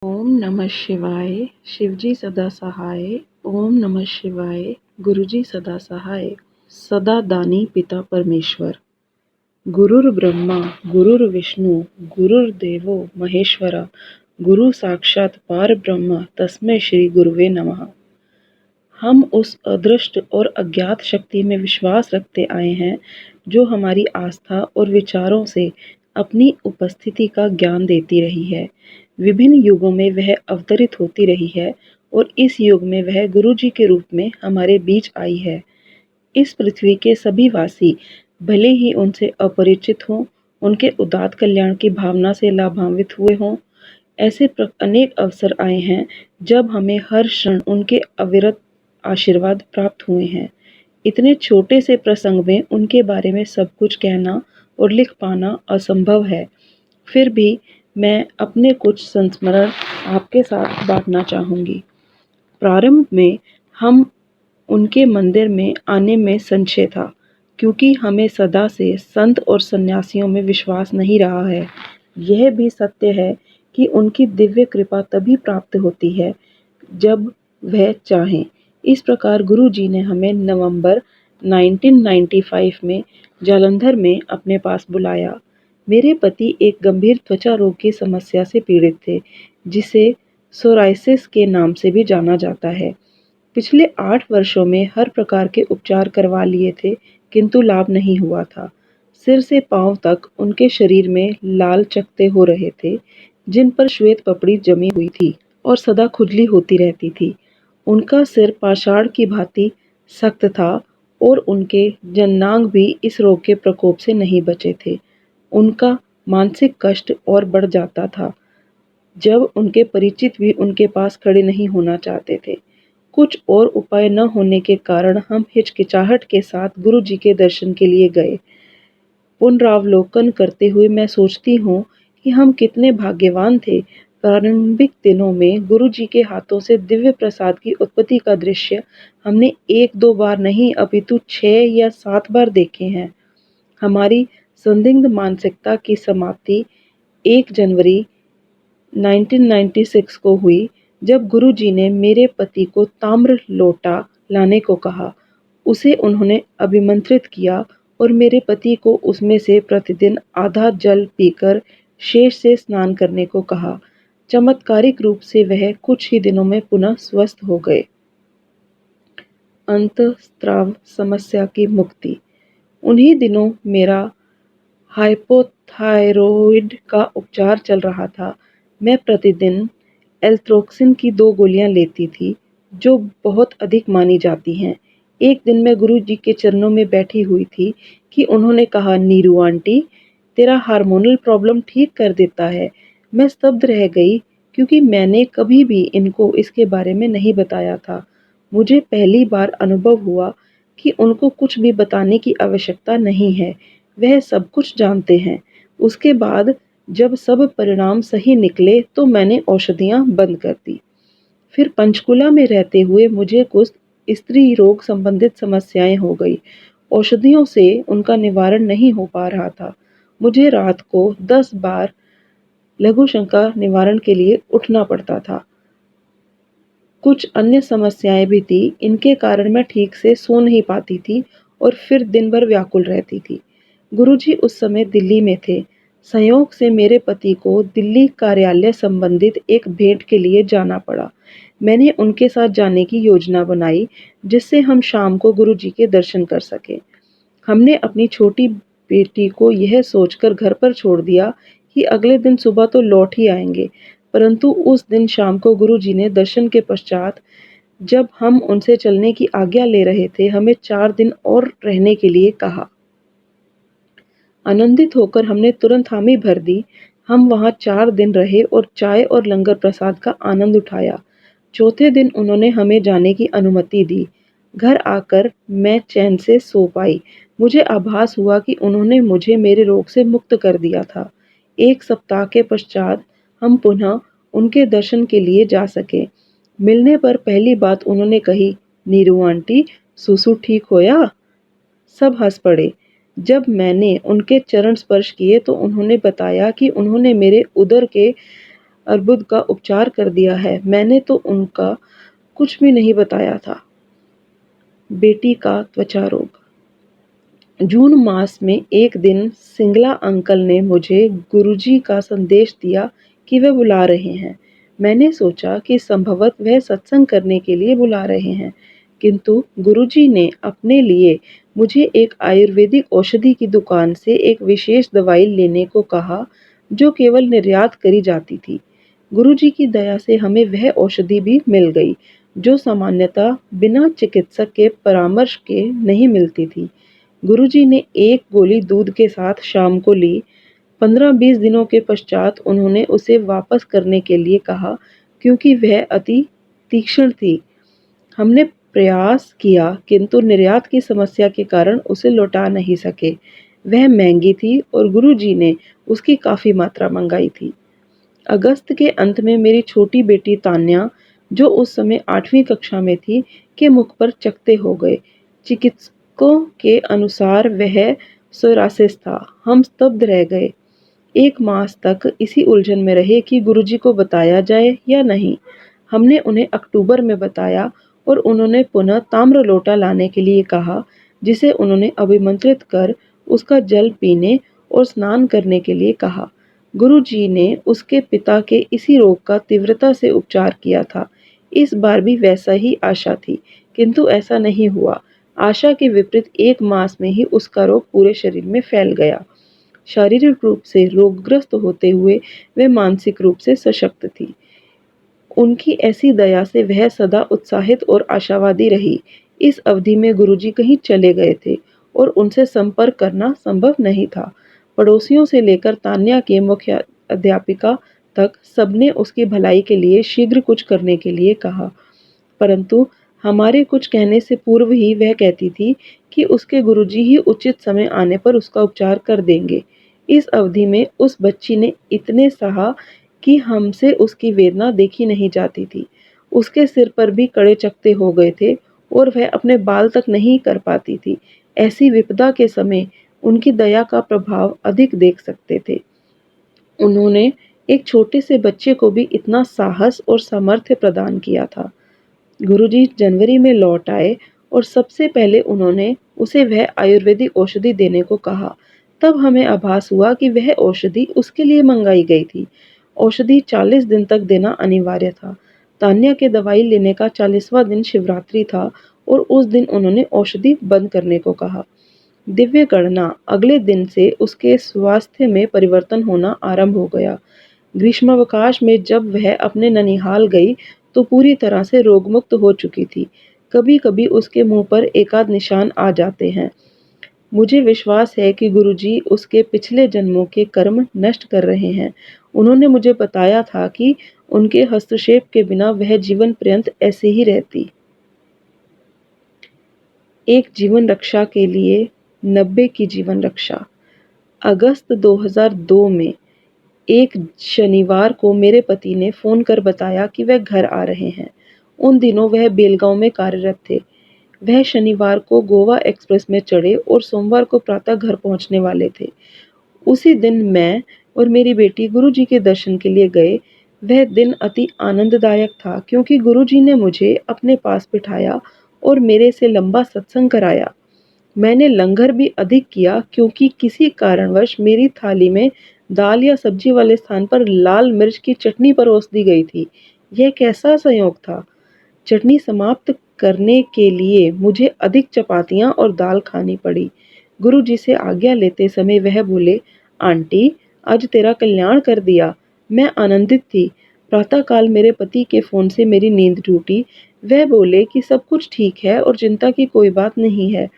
ओम नमः शिवाय। शिवजी सदा सहाय। ओम नमः शिवाय। गुरुजी सदा सहाय। सदा दानी पिता परमेश्वर। गुरुर्ब्रह्मा गुरुर्विष्णु गुरुर्देवो महेश्वरा। गुरु साक्षात परब्रह्म तस्मै श्री गुरुवे नमः। हम उस अदृष्ट और अज्ञात शक्ति में विश्वास रखते आए हैं जो हमारी आस्था और विचारों से अपनी उपस्थिति का ज्ञान देती रही है। विभिन्न युगों में वह अवतरित होती रही है और इस युग में वह गुरु जी के रूप में हमारे बीच आई है। इस पृथ्वी के सभी वासी भले ही उनसे अपरिचित हों, उनके उदात्त कल्याण की भावना से लाभान्वित हुए हों, ऐसे अनेक अवसर आए हैं जब हमें हर क्षण उनके अविरत आशीर्वाद प्राप्त हुए हैं। इतने छोटे से प्रसंग में उनके बारे में सब कुछ कहना और लिख पाना असंभव है। फिर भी मैं अपने कुछ संस्मरण आपके साथ बांटना चाहूँगी। प्रारंभ में हम उनके मंदिर में आने में संशय था, क्योंकि हमें सदा से संत और सन्यासियों में विश्वास नहीं रहा है। यह भी सत्य है कि उनकी दिव्य कृपा तभी प्राप्त होती है जब वह चाहें। इस प्रकार गुरु जी ने हमें नवंबर 1995 में जालंधर में अपने पास बुलाया। मेरे पति एक गंभीर त्वचा रोग की समस्या से पीड़ित थे, जिसे सोराइसिस के नाम से भी जाना जाता है। पिछले 8 वर्षों में हर प्रकार के उपचार करवा लिए थे, किंतु लाभ नहीं हुआ था। सिर से पांव तक उनके शरीर में लाल चकत्ते हो रहे थे, जिन पर श्वेत पपड़ी जमी हुई थी और सदा खुजली होती रहती थी। उनका सिर पाषाण की भांति सख्त था और उनके जननांग भी इस रोग के प्रकोप से नहीं बचे थे। उनका मानसिक कष्ट और बढ़ जाता था जब उनके परिचित भी उनके पास खड़े नहीं होना चाहते थे। कुछ और उपाय न होने के कारण हम हिचकिचाहट के साथ गुरु जी के दर्शन के लिए गए। पुनरावलोकन करते हुए मैं सोचती हूँ कि हम कितने भाग्यवान थे। प्रारंभिक दिनों में गुरु जी के हाथों से दिव्य प्रसाद की उत्पत्ति का दृश्य हमने 1-2 बार नहीं अपितु 6 या 7 बार देखे हैं। हमारी संदिग्ध मानसिकता की समाप्ति 1 जनवरी 1996 को हुई, जब गुरु जी ने मेरे पति को ताम्र लोटा लाने को कहा। उसे उन्होंने अभिमंत्रित किया और मेरे पति को उसमें से प्रतिदिन आधा जल पीकर शेष से स्नान करने को कहा। चमत्कारिक रूप से वह कुछ ही दिनों में पुनः स्वस्थ हो गए। अंतःस्राव समस्या की मुक्ति। उन्हीं दिनों मेरा हाइपोथायरॉइड का उपचार चल रहा था। मैं प्रतिदिन एल्ट्रोक्सिन की 2 गोलियां लेती थी, जो बहुत अधिक मानी जाती हैं। एक दिन मैं गुरु जी के चरणों में बैठी हुई थी कि उन्होंने कहा, नीरू आंटी, तेरा हार्मोनल प्रॉब्लम ठीक कर देता है। मैं स्तब्ध रह गई, क्योंकि मैंने कभी भी इनको इसके बारे में नहीं बताया था। मुझे पहली बार अनुभव हुआ कि उनको कुछ भी बताने की आवश्यकता नहीं है, वह सब कुछ जानते हैं। उसके बाद जब सब परिणाम सही निकले तो मैंने औषधियाँ बंद कर दी। फिर पंचकुला में रहते हुए मुझे कुछ स्त्री रोग संबंधित समस्याएं हो गई। औषधियों से उनका निवारण नहीं हो पा रहा था। मुझे रात को 10 बार लघु शंका निवारण के लिए उठना पड़ता था। कुछ अन्य समस्याएं भी थी, इनके कारण मैं ठीक से सो नहीं पाती थी और फिर दिन भर व्याकुल रहती थी। गुरुजी उस समय दिल्ली में थे। संयोग से मेरे पति को दिल्ली कार्यालय संबंधित एक भेंट के लिए जाना पड़ा। मैंने उनके साथ जाने की योजना बनाई, जिससे हम शाम को गुरुजी के दर्शन कर सकें। हमने अपनी छोटी बेटी को यह सोचकर घर पर छोड़ दिया कि अगले दिन सुबह तो लौट ही आएंगे, परंतु उस दिन शाम को गुरुजी ने दर्शन के पश्चात, जब हम उनसे चलने की आज्ञा ले रहे थे, हमें 4 दिन और रहने के लिए कहा। आनंदित होकर हमने तुरंत हामी भर दी। हम वहां 4 दिन रहे और चाय और लंगर प्रसाद का आनंद उठाया। चौथे दिन उन्होंने हमें जाने की अनुमति दी। घर आकर मैं चैन से सो पाई। मुझे आभास हुआ कि उन्होंने मुझे मेरे रोग से मुक्त कर दिया था। 1 सप्ताह के पश्चात हम पुनः उनके दर्शन के लिए जा सके। मिलने पर पहली बात उन्होंने कही, नीरू आंटी, सुसु ठीक होया? सब हंस पड़े। जब मैंने उनके चरण स्पर्श किए तो उन्होंने बताया कि उन्होंने मेरे उदर के अर्बुद का उपचार कर दिया है। मैंने तो उनका कुछ भी नहीं बताया था। बेटी का त्वचा रोग। जून मास में एक दिन सिंगला अंकल ने मुझे गुरुजी का संदेश दिया कि वे बुला रहे हैं। मैंने सोचा कि संभवतः वह सत्संग करने के लिए बुला रहे हैं, किंतु गुरुजी ने अपने लिए मुझे एक आयुर्वेदिक औषधि की दुकान से एक विशेष दवाई लेने को कहा, जो केवल निर्यात करी जाती थी। गुरुजी की दया से हमें वह औषधि भी मिल गई, जो सामान्यतः बिना चिकित्सक के परामर्श के नहीं मिलती थी। गुरुजी ने एक गोली दूध के साथ शाम को ली। 15-20 दिनों के पश्चात उन्होंने उसे वापस करने के लिए कहा, क्योंकि वह अति तीक्ष्ण थी। हमने प्रयास किया, किंतु निर्यात की समस्या के कारण उसे लौटा नहीं सके। वह महंगी थी और गुरुजी ने उसकी काफ़ी मात्रा मंगाई थी। अगस्त के अंत में मेरी छोटी बेटी तान्या, जो उस समय 8वीं कक्षा में थी, के मुख पर चकत्ते हो गए। चिकित्सकों के अनुसार वह सोरासिस था। हम स्तब्ध रह गए। 1 मास तक इसी उलझन में रहे कि गुरुजी को बताया जाए या नहीं। हमने उन्हें अक्टूबर में बताया और उन्होंने पुनः ताम्र लोटा लाने के लिए कहा, जिसे उन्होंने अभिमंत्रित कर उसका जल पीने और स्नान करने के लिए कहा। गुरुजी ने उसके पिता के इसी रोग का तीव्रता से उपचार किया था। इस बार भी वैसा ही आशा थी, किंतु ऐसा नहीं हुआ। आशा के विपरीत 1 मास में ही उसका रोग पूरे शरीर में फैल गया। शारीरिक रूप से रोगग्रस्त होते हुए वे मानसिक रूप से सशक्त थी। उनकी ऐसी दया से वह सदा उत्साहित और आशावादी रही। इस अवधि में गुरुजी कहीं चले गए थे और उनसे संपर्क करना संभव नहीं था। पड़ोसियों से लेकर तान्या के मुख्य अध्यापिका तक सबने उसकी भलाई के लिए शीघ्र कुछ करने के लिए कहा, परंतु हमारे कुछ कहने से पूर्व ही वह कहती थी कि उसके गुरुजी ही उचित समय आने पर उसका उपचार कर देंगे। इस अवधि में उस बच्ची ने इतने सहा कि हमसे उसकी वेदना देखी नहीं जाती थी। उसके सिर पर भी कड़े चकत्ते हो गए थे और वह अपने बाल तक नहीं कर पाती थी। ऐसी विपदा के समय उनकी दया का प्रभाव अधिक देख सकते थे। उन्होंने एक छोटे से बच्चे को भी इतना साहस और सामर्थ्य प्रदान किया था। गुरुजी जनवरी में लौट आए और सबसे पहले उन्होंने उसे वह आयुर्वेदिक औषधि देने को कहा। तब हमें आभास हुआ कि वह औषधि उसके लिए मंगाई गई थी। औषधि 40 दिन तक देना अनिवार्य था। तान्या के दवाई लेने का 40वां दिन शिवरात्रि था और उस दिन उन्होंने औषधि बंद करने को कहा। दिव्य गणना अगले दिन से उसके स्वास्थ्य में परिवर्तन होना आरंभ हो गया। ग्रीष्मावकाश में जब वह अपने ननिहाल गई तो पूरी तरह से रोगमुक्त हो चुकी थी। कभी-कभी उसके मुंह पर एकाध निशान आ जाते हैं। मुझे विश्वास है कि गुरुजी उसके पिछले जन्मों के कर्म नष्ट कर रहे हैं। उन्होंने मुझे बताया था कि उनके हस्तक्षेप के बिना वह जीवन पर्यंत ऐसे ही रहती। एक जीवन रक्षा के लिए 90 की जीवन रक्षा। अगस्त 2002 में एक शनिवार को मेरे पति ने फ़ोन कर बताया कि वह घर आ रहे हैं। उन दिनों वह बेलगांव में कार्यरत थे। वह शनिवार को गोवा एक्सप्रेस में चढ़े और सोमवार को प्रातः घर पहुंचने वाले थे। उसी दिन मैं और मेरी बेटी गुरुजी के दर्शन के लिए गए। वह दिन अति आनंददायक था, क्योंकि गुरुजी ने मुझे अपने पास बिठाया और मेरे से लंबा सत्संग कराया। मैंने लंगर भी अधिक किया, क्योंकि किसी कारणवश मेरी थाली में दाल या सब्जी वाले स्थान पर लाल मिर्च की चटनी परोस दी गई थी। यह कैसा संयोग था! चटनी समाप्त करने के लिए मुझे अधिक चपातियाँ और दाल खानी पड़ी। गुरुजी से आज्ञा लेते समय वह बोले, आंटी, आज तेरा कल्याण कर दिया। मैं आनंदित थी। प्रातःकाल मेरे पति के फ़ोन से मेरी नींद टूटी। वह बोले कि सब कुछ ठीक है और चिंता की कोई बात नहीं है।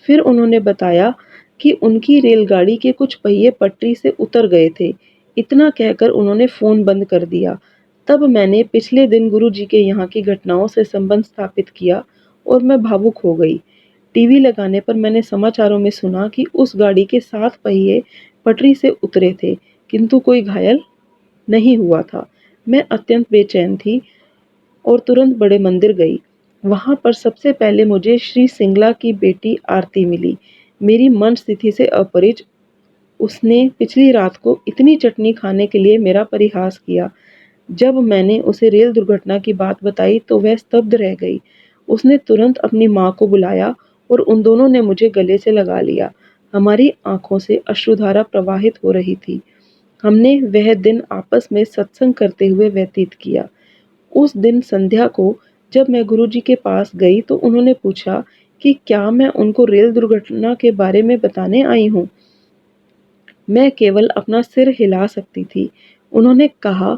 फिर उन्होंने बताया कि उनकी रेलगाड़ी के कुछ पहिए पटरी से उतर गए थे। इतना कहकर उन्होंने फ़ोन बंद कर दिया। तब मैंने पिछले दिन गुरुजी के यहाँ की घटनाओं से संबंध स्थापित किया और मैं भावुक हो गई। टीवी लगाने पर मैंने समाचारों में सुना कि उस गाड़ी के 7 पहिए पटरी से उतरे थे, किंतु कोई घायल नहीं हुआ था। मैं अत्यंत बेचैन थी और तुरंत बड़े मंदिर गई। वहाँ पर सबसे पहले मुझे श्री सिंगला की बेटी आरती मिली। मेरी मन स्थिति से अपरिचित उसने पिछली रात को इतनी चटनी खाने के लिए मेरा परिहास किया। जब मैंने उसे रेल दुर्घटना की बात बताई तो वह स्तब्ध रह गई। उसने तुरंत अपनी माँ को बुलाया और उन दोनों ने मुझे गले से लगा लिया। हमारी आंखों से अश्रुधारा प्रवाहित हो रही थी। हमने वह दिन आपस में सत्संग करते हुए व्यतीत किया। उस दिन संध्या को जब मैं गुरुजी के पास गई तो उन्होंने पूछा कि क्या मैं उनको रेल दुर्घटना के बारे में बताने आई हूँ। मैं केवल अपना सिर हिला सकती थी। उन्होंने कहा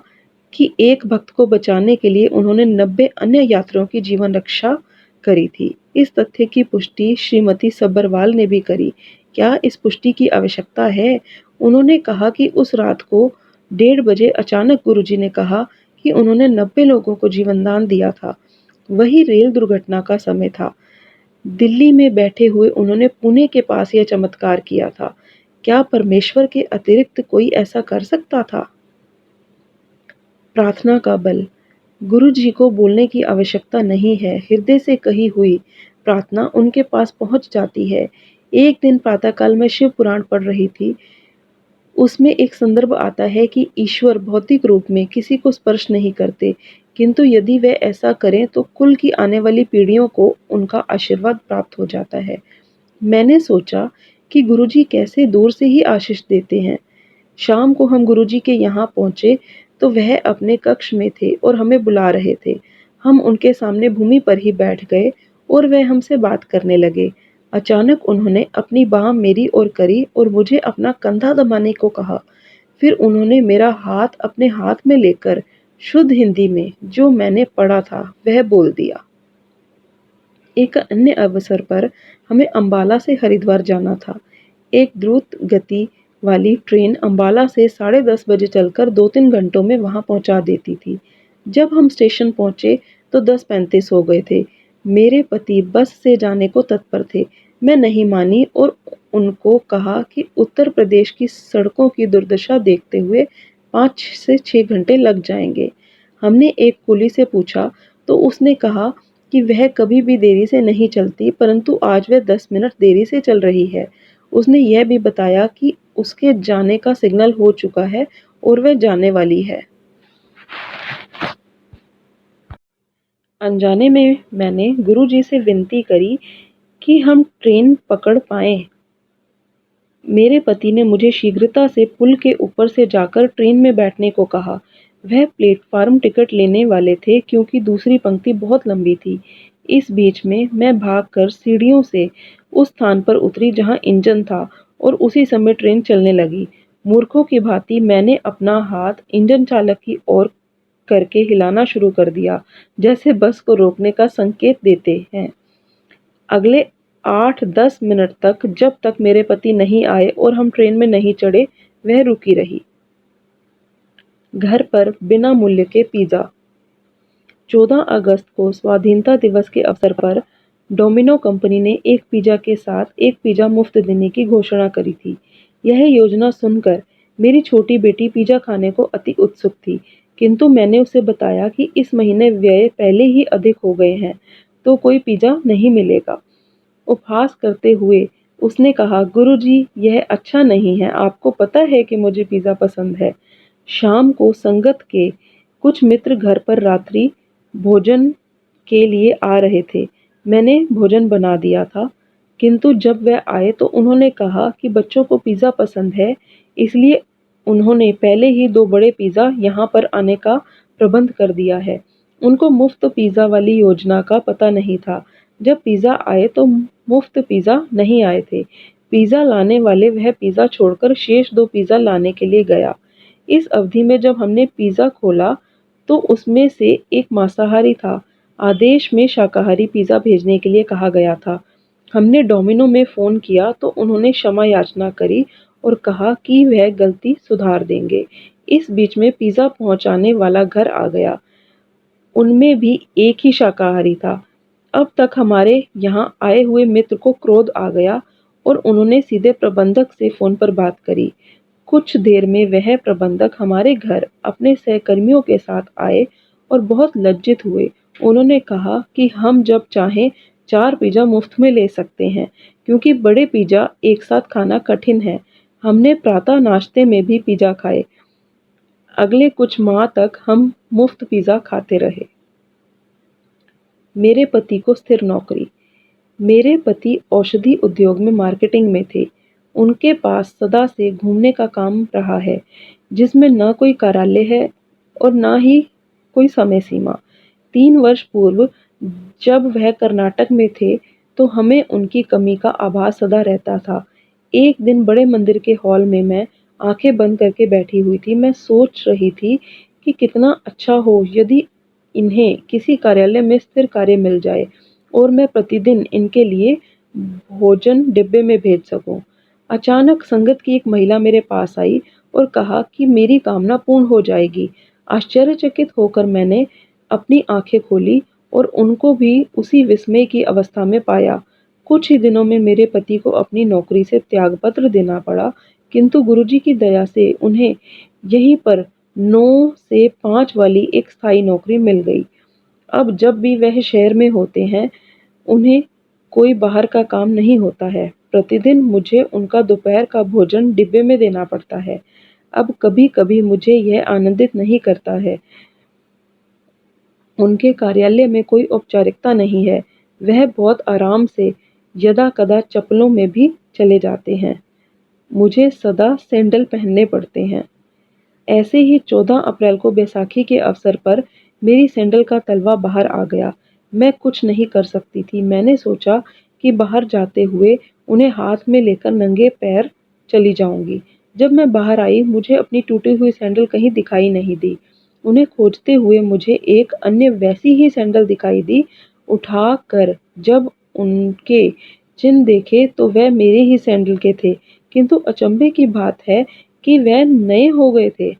कि एक भक्त को बचाने के लिए उन्होंने 90 अन्य यात्रियों की जीवन रक्षा करी थी। इस तथ्य की पुष्टि श्रीमती सब्बरवाल ने भी करी। क्या इस पुष्टि की आवश्यकता है? उन्होंने कहा कि उस रात को 1:30 बजे अचानक गुरुजी ने कहा कि उन्होंने 90 लोगों को जीवनदान दिया था। वही रेल दुर्घटना का समय था। दिल्ली में बैठे हुए उन्होंने पुणे के पास यह चमत्कार किया था। क्या परमेश्वर के अतिरिक्त कोई ऐसा कर सकता था? प्रार्थना का बल। गुरु जी को बोलने की आवश्यकता नहीं है, हृदय से कही हुई प्रार्थना उनके पास पहुंच जाती है। एक दिन प्रातःकाल में शिव पुराण पढ़ रही थी। उसमें एक संदर्भ आता है कि ईश्वर भौतिक रूप में किसी को स्पर्श नहीं करते, किंतु यदि वे ऐसा करें तो कुल की आने वाली पीढ़ियों को उनका आशीर्वाद प्राप्त हो जाता है। मैंने सोचा कि गुरुजी कैसे दूर से ही आशीष देते हैं। शाम को हम गुरुजी के यहाँ पहुँचे तो वह अपने कक्ष में थे और हमें बुला रहे थे। हम उनके सामने भूमि पर ही बैठ गए और वह हमसे बात करने लगे। अचानक उन्होंने अपनी बाँह मेरी ओर करी और मुझे अपना कंधा दबाने को कहा। फिर उन्होंने मेरा हाथ अपने हाथ में लेकर शुद्ध हिंदी में जो मैंने पढ़ा था वह बोल दिया। एक अन्य अवसर पर हमें अंबाला से हरिद्वार जाना था। एक द्रुत गति वाली ट्रेन अंबाला से 10:30 बजे चलकर 2-3 घंटों में वहां पहुंचा देती थी। जब हम स्टेशन पहुंचे तो 10:35 हो गए थे। मेरे पति बस से जाने को तत्पर थे। मैं नहीं मानी और उनको कहा कि उत्तर प्रदेश की सड़कों की दुर्दशा देखते हुए 5 से 6 घंटे लग जाएंगे। हमने एक कुली से पूछा तो उसने कहा कि वह कभी भी देरी से नहीं चलती, परंतु आज वह 10 मिनट देरी से चल रही है। उसने यह भी बताया कि उसके जाने का सिग्नल हो चुका है और वह जाने वाली है। अनजाने में मैंने गुरुजी से विनती करी कि हम ट्रेन पकड़ पाएं। मेरे पति ने मुझे शीघ्रता से पुल के ऊपर से जाकर ट्रेन में बैठने को कहा। वह प्लेटफार्म टिकट लेने वाले थे क्योंकि दूसरी पंक्ति बहुत लंबी थी। इस बीच में मैं भागकर सीढ़ियों से उस स्थान पर उतरी जहां इंजन था और उसी समय ट्रेन चलने लगी। मूर्खों की भांति मैंने अपना हाथ इंजन चालक की ओर करके हिलाना शुरू कर दिया, जैसे बस को रोकने का संकेत देते हैं। अगले 8-10 मिनट तक जब तक मेरे पति नहीं आए और हम ट्रेन में नहीं चढ़े, वह रुकी रही। घर पर बिना मूल्य के पिज़्ज़ा। 14 अगस्त को स्वाधीनता दिवस के अवसर पर डोमिनो कंपनी ने एक पिज़्ज़ा के साथ एक पिज़्ज़ा मुफ्त देने की घोषणा करी थी। यह योजना सुनकर मेरी छोटी बेटी पिज़्ज़ा खाने को अति उत्सुक थी, किंतु मैंने उसे बताया कि इस महीने व्यय पहले ही अधिक हो गए हैं, तो कोई पिज़्ज़ा नहीं मिलेगा। उपहास करते हुए उसने कहा, गुरुजी यह अच्छा नहीं है, आपको पता है कि मुझे पिज़्ज़ा पसंद है। शाम को संगत के कुछ मित्र घर पर रात्रि भोजन के लिए आ रहे थे। मैंने भोजन बना दिया था, किंतु जब वह आए तो उन्होंने कहा कि बच्चों को पिज़्ज़ा पसंद है, इसलिए उन्होंने पहले ही 2 बड़े पिज़्ज़ा यहाँ पर आने का प्रबंध कर दिया है। उनको मुफ्त पिज़्ज़ा वाली योजना का पता नहीं था। जब पिज़्ज़ा आए तो मुफ्त पिज़्ज़ा नहीं आए थे। पिज़्ज़ा लाने वाले वह पिज़्ज़ा छोड़कर शेष 2 पिज़्ज़ा लाने के लिए गया। इस अवधि में जब हमने पिज़्ज़ा खोला तो उसमें से एक मांसाहारी था। आदेश में शाकाहारी पिज़्ज़ा भेजने के लिए कहा गया था। हमने डोमिनो में फ़ोन किया तो उन्होंने क्षमा याचना करी और कहा कि वह गलती सुधार देंगे। इस बीच में पिज़्ज़ा पहुंचाने वाला घर आ गया। उनमें भी एक ही शाकाहारी था। अब तक हमारे यहाँ आए हुए मित्र को क्रोध आ गया और उन्होंने सीधे प्रबंधक से फ़ोन पर बात करी। कुछ देर में वह प्रबंधक हमारे घर अपने सहकर्मियों के साथ आए और बहुत लज्जित हुए। उन्होंने कहा कि हम जब चाहें 4 पिज़्ज़ा मुफ्त में ले सकते हैं, क्योंकि बड़े पिज़्ज़ा एक साथ खाना कठिन है। हमने प्रातः नाश्ते में भी पिज़्ज़ा खाए। अगले कुछ माह तक हम मुफ्त पिज़्ज़ा खाते रहे। मेरे पति को स्थिर नौकरी। मेरे पति औषधि उद्योग में मार्केटिंग में थे। उनके पास सदा से घूमने का काम रहा है, जिसमें न कोई कार्यालय है और न ही कोई समय सीमा। 3 वर्ष पूर्व जब वह कर्नाटक में थे, तो हमें उनकी कमी का आभास सदा रहता था। एक दिन बड़े मंदिर के हॉल में मैं आंखें बंद करके बैठी हुई थी। मैं सोच रही थी कि कितना अच्छा हो यदि इन्हें किसी कार्यालय में स्थिर कार्य मिल जाए और मैं प्रतिदिन इनके लिए भोजन डिब्बे में भेज सकूं। अचानक संगत की एक महिला मेरे पास आई और कहा कि मेरी कामना पूर्ण हो जाएगी। आश्चर्यचकित होकर मैंने अपनी आंखें खोली और उनको भी उसी विस्मय की अवस्था में पाया। कुछ ही दिनों में मेरे पति को अपनी नौकरी से त्यागपत्र देना पड़ा, किंतु गुरुजी की दया से उन्हें यहीं पर 9 से 5 वाली एक स्थायी नौकरी मिल गई। अब जब भी वह शहर में होते हैं, उन्हें कोई बाहर का काम नहीं होता है। प्रतिदिन मुझे उनका दोपहर का भोजन डिब्बे में देना पड़ता है। अब कभी-कभी मुझे यह आनंदित नहीं करता है। उनके कार्यालय में कोई औपचारिकता नहीं है। वह बहुत आराम से यदा-कदा चप्पलों में भी चले जाते हैं। मुझे सदा सैंडल पहनने पड़ते हैं। ऐसे ही 14 अप्रैल को बैसाखी के अवसर पर मेरी सैंडल का तलवा बाहर आ गया। मैं कुछ नहीं कर सकती थी। मैंने सोचा कि बाहर जाते हुए उन्हें हाथ में लेकर नंगे पैर चली जाऊंगी। जब मैं बाहर आई, मुझे अपनी टूटी हुई सैंडल कहीं दिखाई नहीं दी। उन्हें खोजते हुए मुझे एक अन्य वैसी ही सैंडल दिखाई दी। उठाकर जब उनके चिन्ह देखे तो वह मेरे ही सैंडल के थे, किंतु अचंभे की बात है कि वह नए हो गए थे।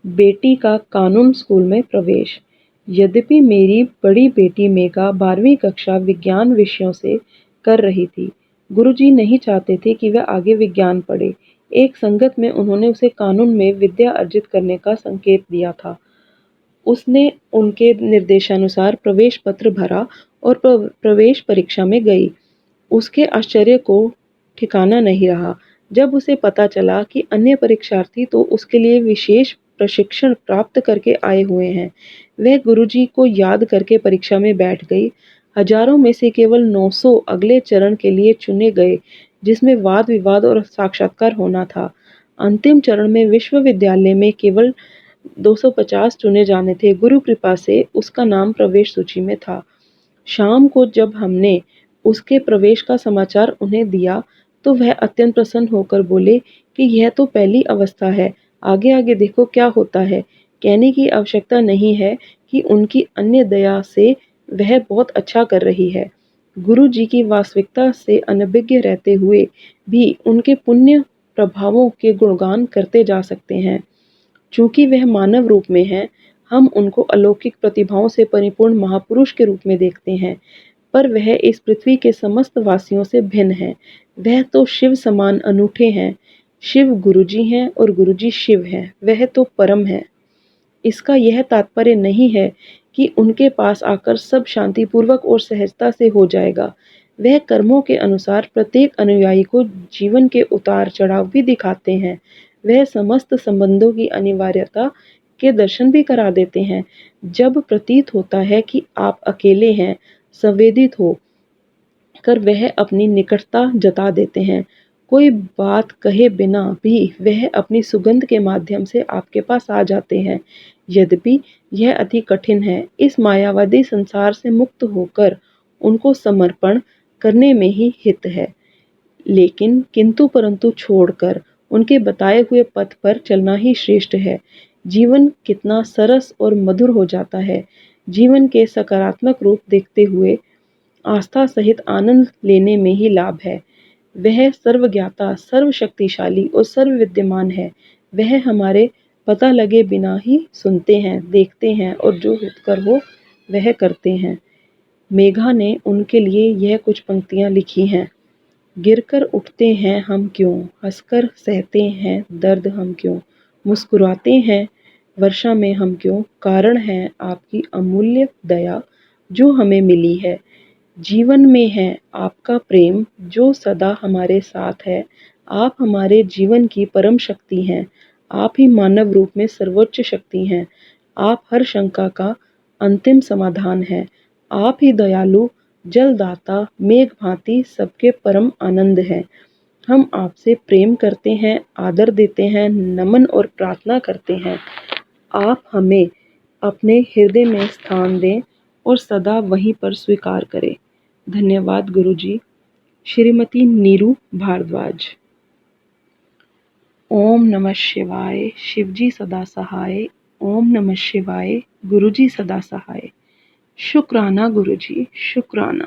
बेटी का कानून स्कूल में प्रवेश। यद्यपि मेरी बड़ी बेटी मेघा 12वीं कक्षा विज्ञान विषयों से कर रही थी, गुरुजी नहीं चाहते थे कि वह आगे विज्ञान पढ़े। एक संगत में उन्होंने उसे कानून में विद्या अर्जित करने का संकेत दिया था। उसने उनके निर्देशानुसार प्रवेश पत्र भरा और प्रवेश परीक्षा में गई। उसके आश्चर्य को ठिकाना नहीं रहा जब उसे पता चला कि अन्य परीक्षार्थी तो उसके लिए विशेष प्रशिक्षण प्राप्त करके आए हुए हैं। वह गुरुजी को याद करके परीक्षा में बैठ गई। हजारों में से केवल 900 अगले चरण के लिए चुने गए, जिसमें वाद विवाद और साक्षात्कार होना था। अंतिम चरण में विश्वविद्यालय में केवल 250 चुने जाने थे। गुरु कृपा से उसका नाम प्रवेश सूची में था। शाम को जब हमने उसके प्रवेश का समाचार उन्हें दिया, तो वह अत्यंत प्रसन्न होकर बोले कि यह तो पहली अवस्था है, आगे आगे देखो क्या होता है। कहने की आवश्यकता नहीं है कि उनकी अन्य दया से वह बहुत अच्छा कर रही है। गुरु जी की वास्तविकता से अनभिज्ञ रहते हुए भी उनके पुण्य प्रभावों के गुणगान करते जा सकते हैं। चूंकि वह मानव रूप में हैं, हम उनको अलौकिक प्रतिभाओं से परिपूर्ण महापुरुष के रूप में देखते हैं, पर वह इस पृथ्वी के समस्त वासियों से भिन्न है। वह तो शिव समान अनूठे हैं। शिव गुरुजी हैं और गुरुजी शिव हैं। वह तो परम है। इसका यह तात्पर्य नहीं है कि उनके पास आकर सब शांतिपूर्वक और सहजता से हो जाएगा। वह कर्मों के अनुसार प्रत्येक अनुयायी को जीवन के उतार चढ़ाव भी दिखाते हैं। वह समस्त संबंधों की अनिवार्यता के दर्शन भी करा देते हैं। जब प्रतीत होता है कि आप अकेले हैं, संवेदित हो कर वह अपनी निकटता जता देते हैं। कोई बात कहे बिना भी वह अपनी सुगंध के माध्यम से आपके पास आ जाते हैं। यद्यपि यह अति कठिन है, इस मायावादी संसार से मुक्त होकर उनको समर्पण करने में ही हित है, लेकिन किंतु परंतु छोड़कर उनके बताए हुए पथ पर चलना ही श्रेष्ठ है। जीवन कितना सरस और मधुर हो जाता है। जीवन के सकारात्मक रूप देखते हुए आस्था सहित आनंद लेने में ही लाभ है। वह सर्वज्ञाता, सर्वशक्तिशाली और सर्वविद्यमान है। वह हमारे पता लगे बिना ही सुनते हैं, देखते हैं और जो हितकर हो वह करते हैं। मेघा ने उनके लिए यह कुछ पंक्तियां लिखी हैं। गिरकर उठते हैं हम क्यों, हंसकर सहते हैं दर्द हम क्यों, मुस्कुराते हैं वर्षा में हम क्यों, कारण है आपकी अमूल्य दया जो हमें मिली है। जीवन में है आपका प्रेम जो सदा हमारे साथ है। आप हमारे जीवन की परम शक्ति हैं। आप ही मानव रूप में सर्वोच्च शक्ति हैं। आप हर शंका का अंतिम समाधान हैं। आप ही दयालु, जलदाता, मेघ भांति सबके परम आनंद हैं। हम आपसे प्रेम करते हैं, आदर देते हैं, नमन और प्रार्थना करते हैं। आप हमें अपने हृदय में स्थान दें और सदा वहीं पर स्वीकार करें। धन्यवाद गुरुजी। श्रीमती नीरू भारद्वाज। ओम नमः शिवाय। शिवजी सदा सहाय। ओम नमः शिवाय। गुरुजी सदा सहाय। शुक्राना गुरुजी, शुक्राना।